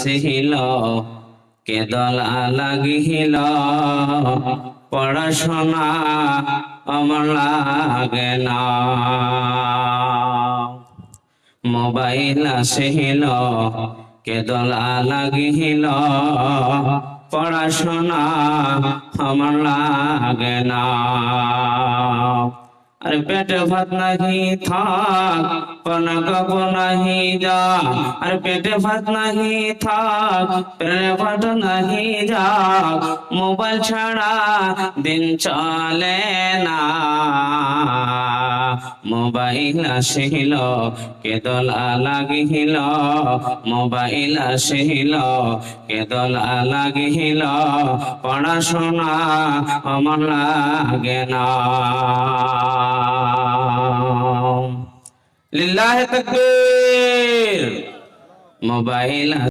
আসিল কেদলা লাগিল পড়াশোনা আমার লাগে না মোবাইল আসিল কেদলা লাগিল পড়াশোনা আমার লাগে না अरे पेट भात नहीं थाक पना कब नहीं जा अरे पेट भात नहीं थाक पेट भात नहीं जा मोबाइल छाड़ा दिन चले ना मोबाइल आसिल केदला लागिल मोबाइल आसिल केदला लागिल पढ़ाशोना আমার লাগে না লিল্লাহি তাকবীর মোবাইল